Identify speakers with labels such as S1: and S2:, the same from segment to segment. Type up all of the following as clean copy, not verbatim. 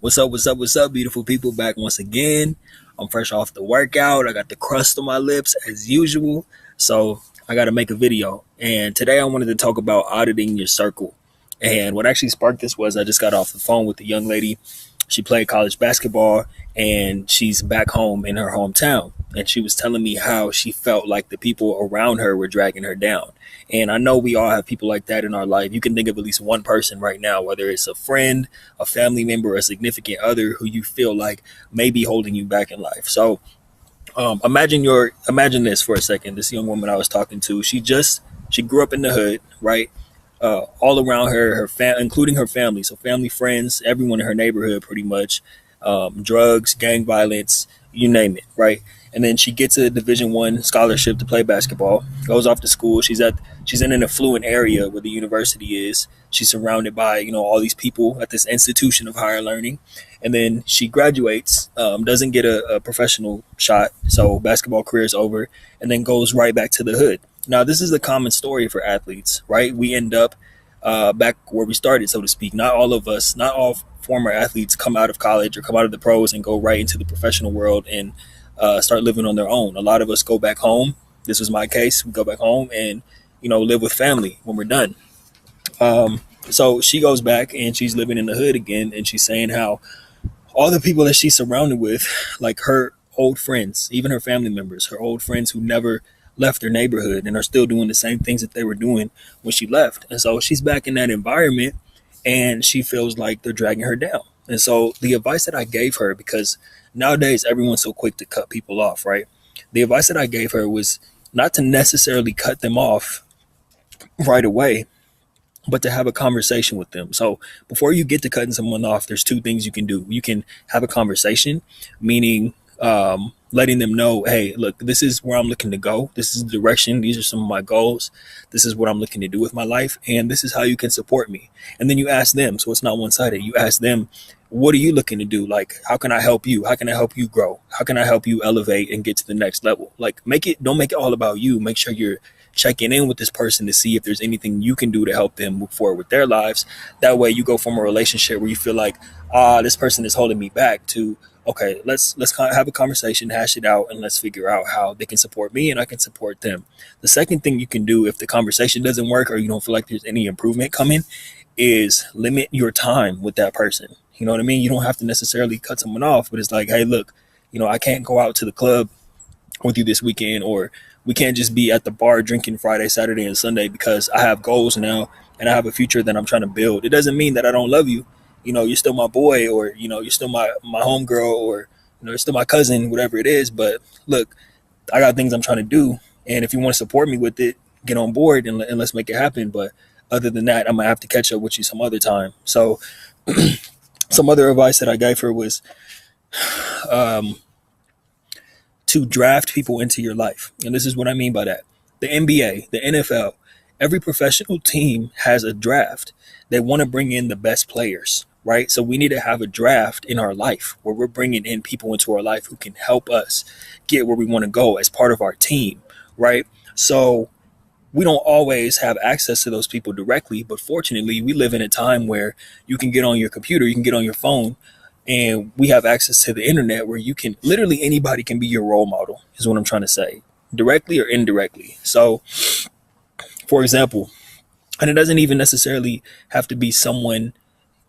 S1: What's up, beautiful people? Back once again. I'm fresh off the workout. I got the crust on my lips as usual. So I got to make a video. And today I wanted to talk about auditing your circle. And what actually sparked this was I just got off the phone with a young lady. She played college basketball and she's back home in her hometown. And she was telling me how she felt like the people around her were dragging her down. And I know we all have people like that in our life. You can think of at least one person right now, whether it's a friend, a family member, a significant other who you feel like may be holding you back in life. So imagine this for a second. This young woman I was talking to, she grew up in the hood, right? All around including her family, so family, friends, everyone in her neighborhood, pretty much, drugs, gang violence, you name it, right? And then she gets a Division I scholarship to play basketball. Goes off to school. She's in an affluent area where the university is. She's surrounded by all these people at this institution of higher learning, and then she graduates. Doesn't get a professional shot, so basketball career is over, and then goes right back to the hood. Now, this is a common story for athletes, right? We end up back where we started, so to speak. Not all former athletes come out of college or come out of the pros and go right into the professional world and start living on their own. A lot of us go back home. This was my case. We go back home and, live with family when we're done. So she goes back and she's living in the hood again. And she's saying how all the people that she's surrounded with, like her old friends, even her family members, her old friends who never left their neighborhood and are still doing the same things that they were doing when she left. And so she's back in that environment and she feels like they're dragging her down. And so the advice that I gave her, because nowadays everyone's so quick to cut people off, right? The advice that I gave her was not to necessarily cut them off right away, but to have a conversation with them. So before you get to cutting someone off, there's two things you can do. You can have a conversation, meaning letting them know, hey, look, this is where I'm looking to go. This is the direction. These are some of my goals. This is what I'm looking to do with my life. And this is how you can support me. And then you ask them. So it's not one-sided. You ask them, what are you looking to do? Like, how can I help you? How can I help you grow? How can I help you elevate and get to the next level? Like, don't make it all about you. Make sure you're checking in with this person to see if there's anything you can do to help them move forward with their lives. That way you go from a relationship where you feel like, this person is holding me back, to, okay, let's have a conversation, hash it out, and let's figure out how they can support me and I can support them. The second thing you can do if the conversation doesn't work or you don't feel like there's any improvement coming is limit your time with that person. You know what I mean? You don't have to necessarily cut someone off, but it's like, hey, look, I can't go out to the club with you this weekend, or we can't just be at the bar drinking Friday, Saturday, and Sunday because I have goals now and I have a future that I'm trying to build. It doesn't mean that I don't love you. You're still my boy, or, you're still my homegirl, or, you're still my cousin, whatever it is. But look, I got things I'm trying to do. And if you want to support me with it, get on board and let's make it happen. But other than that, I'm going to have to catch up with you some other time. So some other advice that I gave her was to draft people into your life. And this is what I mean by that. The NBA, the NFL, every professional team has a draft. They want to bring in the best players, right? So we need to have a draft in our life where we're bringing in people into our life who can help us get where we want to go as part of our team, right? So we don't always have access to those people directly, but fortunately we live in a time where you can get on your computer, you can get on your phone, and we have access to the internet where you can, literally anybody can be your role model, is what I'm trying to say, directly or indirectly. So for example, and it doesn't even necessarily have to be someone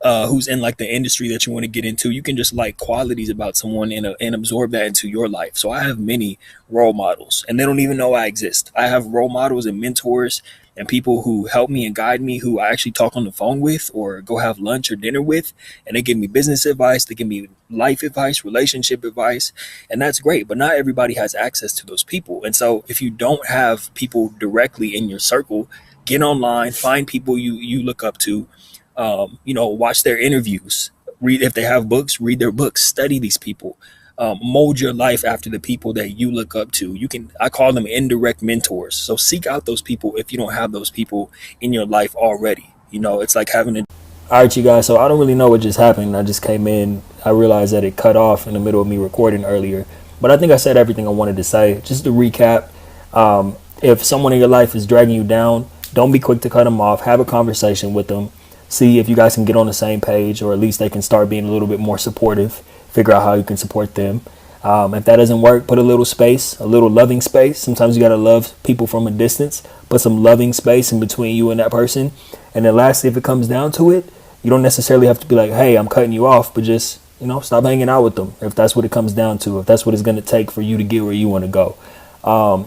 S1: who's in like the industry that you want to get into. You can just like qualities about someone and absorb that into your life. So I have many role models and they don't even know I exist. I have role models and mentors and people who help me and guide me, who I actually talk on the phone with or go have lunch or dinner with. And they give me business advice. They give me life advice, relationship advice. And that's great. But not everybody has access to those people. And so if you don't have people directly in your circle, get online, find people you look up to, watch their interviews, read, if they have books, read their books, study these people, mold your life after the people that you look up to. I call them indirect mentors. So seek out those people if you don't have those people in your life already. It's like having a... All right, you guys. So I don't really know what just happened. I just came in. I realized that it cut off in the middle of me recording earlier. But I think I said everything I wanted to say. Just to recap, if someone in your life is dragging you down, don't be quick to cut them off. Have a conversation with them. see if you guys can get on the same page, or at least they can start being a little bit more supportive. Figure out how you can support them. If that doesn't work, put a little space, a little loving space. Sometimes you got to love people from a distance. Put some loving space in between you and that person. And then lastly, if it comes down to it, you don't necessarily have to be like, hey, I'm cutting you off, but just, stop hanging out with them if that's what it comes down to, if that's what it's going to take for you to get where you want to go.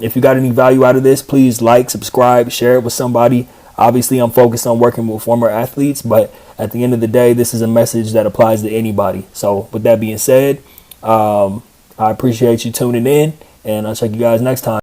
S1: If you got any value out of this, please like, subscribe, share it with somebody. Obviously, I'm focused on working with former athletes, but at the end of the day, this is a message that applies to anybody. So with that being said, I appreciate you tuning in, and I'll check you guys next time.